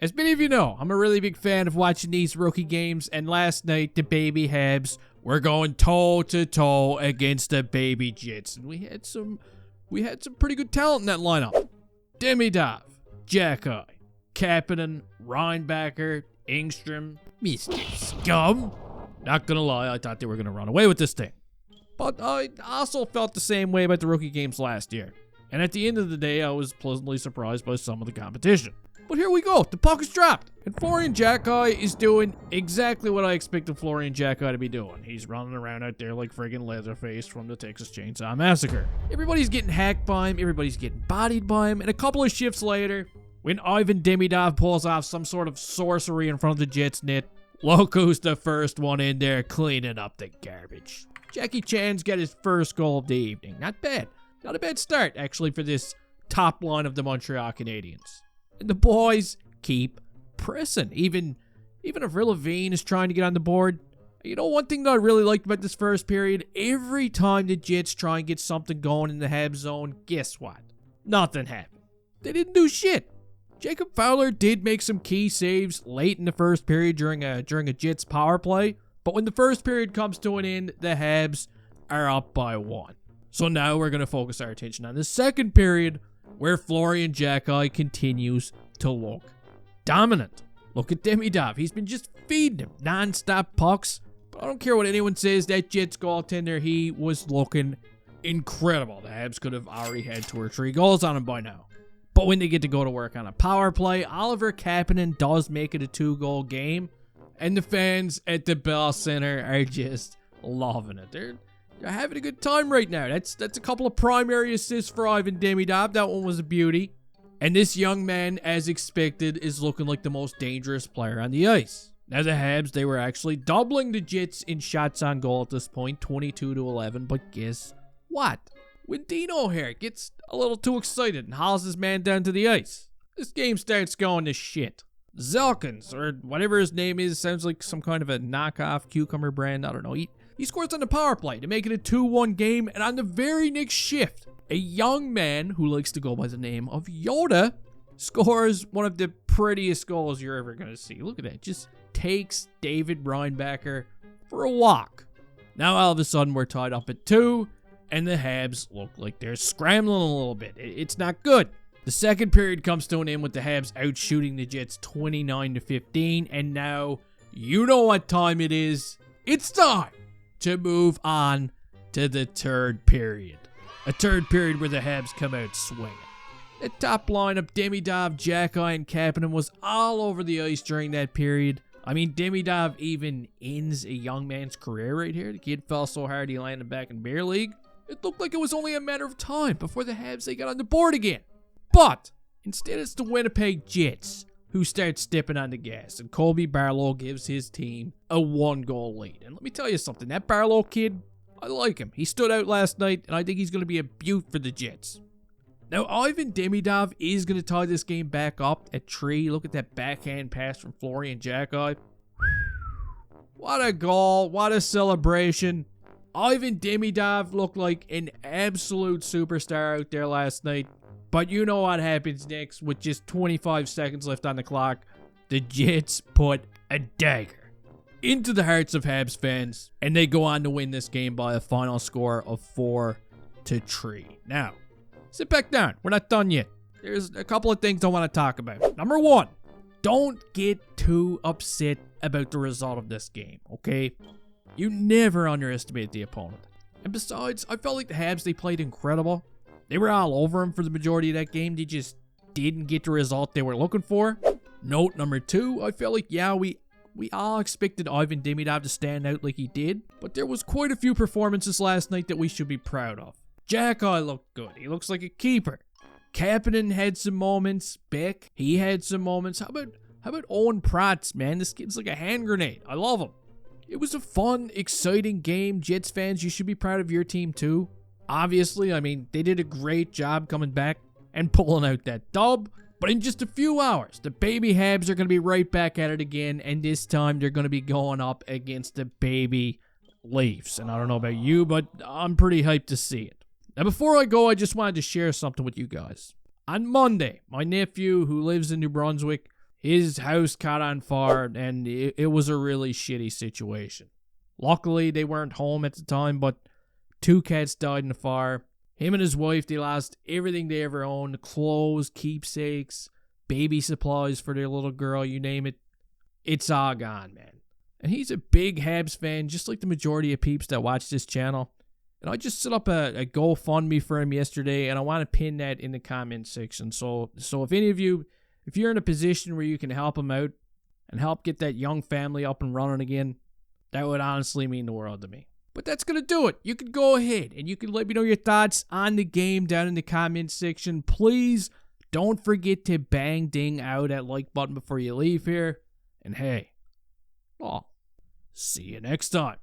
As many of you know, I'm a really big fan of watching these rookie games, and last night the baby Habs were going toe-to-toe against the baby Jets, and we had some pretty good talent in that lineup. Demidov, Xhekaj, Kapanen, Reinbacher, Engstrom, Mr. Scum. Not gonna lie, I thought they were gonna run away with this thing. But I also felt the same way about the rookie games last year. And at the end of the day, I was pleasantly surprised by some of the competition. But here we go, the puck is dropped. And Florian Xhekaj is doing exactly what I expected Florian Xhekaj to be doing. He's running around out there like friggin' Leatherface from the Texas Chainsaw Massacre. Everybody's getting hacked by him, everybody's getting bodied by him, and a couple of shifts later, when Ivan Demidov pulls off some sort of sorcery in front of the Jets net, look who's the first one in there cleaning up the garbage. Jackie Chan's got his first goal of the evening. Not bad. Not a bad start, actually, for this top line of the Montreal Canadiens. And the boys keep pressing. Even if Levine is trying to get on the board. You know, one thing that I really liked about this first period, every time the Jets try and get something going in the Habs zone, guess what? Nothing happened. They didn't do shit. Jacob Fowler did make some key saves late in the first period during a Jets power play. But when the first period comes to an end, the Habs are up by 1. So now we're going to focus our attention on the second period, where Florian Xhekaj continues to look dominant. Look at Demidov. He's been just feeding him non-stop pucks. But I don't care what anyone says, that Jets goaltender, he was looking incredible. The Habs could have already had 2 or 3 goals on him by now. But when they get to go to work on a power play, Oliver Kapanen does make it a 2-goal game. And the fans at the Bell Center are just loving it. They're having a good time right now. That's a couple of primary assists for Ivan Demidov. That one was a beauty. And this young man, as expected, is looking like the most dangerous player on the ice. Now the Habs, they were actually doubling the Jets in shots on goal at this point, 22-11. But guess what? When Dino here gets a little too excited and hauls his man down to the ice, this game starts going to shit. Zelkins, or whatever his name is, sounds like some kind of a knockoff cucumber brand. I don't know. He scores on the power play to make it a 2-1 game, and on the very next shift, a young man who likes to go by the name of Yoda scores one of the prettiest goals you're ever going to see. Look at that. Just takes David Reinbacher for a walk. Now all of a sudden we're tied up at 2, and the Habs look like they're scrambling a little bit. It's not good. The second period comes to an end with the Habs outshooting the Jets 29-15, and now you know what time it is. It's time to move on to the third period. A third period where the Habs come out swinging. The top line of Demidov, Xhekaj, and Kapanen was all over the ice during that period. I mean, Demidov even ends a young man's career right here. The kid fell so hard he landed back in beer league. It looked like it was only a matter of time before the Habs, they got on the board again. But instead it's the Winnipeg Jets who start stepping on the gas, and Colby Barlow gives his team a 1-goal lead. And let me tell you something, that Barlow kid, I like him. He stood out last night, and I think he's going to be a beaut for the Jets. Now, Ivan Demidov is going to tie this game back up at 3. Look at that backhand pass from Florian Xhekaj. What a goal. What a celebration. Ivan Demidov looked like an absolute superstar out there last night. But you know what happens next. With just 25 seconds left on the clock, the Jets put a dagger into the hearts of Habs fans, and they go on to win this game by a final score of 4-3. Now, sit back down. We're not done yet. There's a couple of things I want to talk about. Number 1, don't get too upset about the result of this game, okay? You never underestimate the opponent. And besides, I felt like the Habs, they played incredible. They were all over him for the majority of that game. They just didn't get the result they were looking for. Note number 2, I felt like, yeah, we all expected Ivan Demidov to stand out like he did, but there was quite a few performances last night that we should be proud of. Xhekaj looked good. He looks like a keeper. Kapanen had some moments. Beck, he had some moments. How about Owen Protz, man? This kid's like a hand grenade. I love him. It was a fun, exciting game. Jets fans, you should be proud of your team too. Obviously, I mean, they did a great job coming back and pulling out that dub. But in just a few hours, the baby Habs are going to be right back at it again. And this time, they're going to be going up against the baby Leafs. And I don't know about you, but I'm pretty hyped to see it. Now, before I go, I just wanted to share something with you guys. On Monday, my nephew, who lives in New Brunswick, His house caught on fire, and it was a really shitty situation. Luckily, they weren't home at the time, but 2 cats died in the fire. Him and his wife, they lost everything they ever owned. Clothes, keepsakes, baby supplies for their little girl, you name it. It's all gone, man. And he's a big Habs fan, just like the majority of peeps that watch this channel. And I just set up a GoFundMe for him yesterday, and I want to pin that in the comment section. So if any of you, if you're in a position where you can help him out and help get that young family up and running again, that would honestly mean the world to me. But that's going to do it. You can go ahead and you can let me know your thoughts on the game down in the comment section. Please don't forget to bang ding out that like button before you leave here. And hey, see you next time.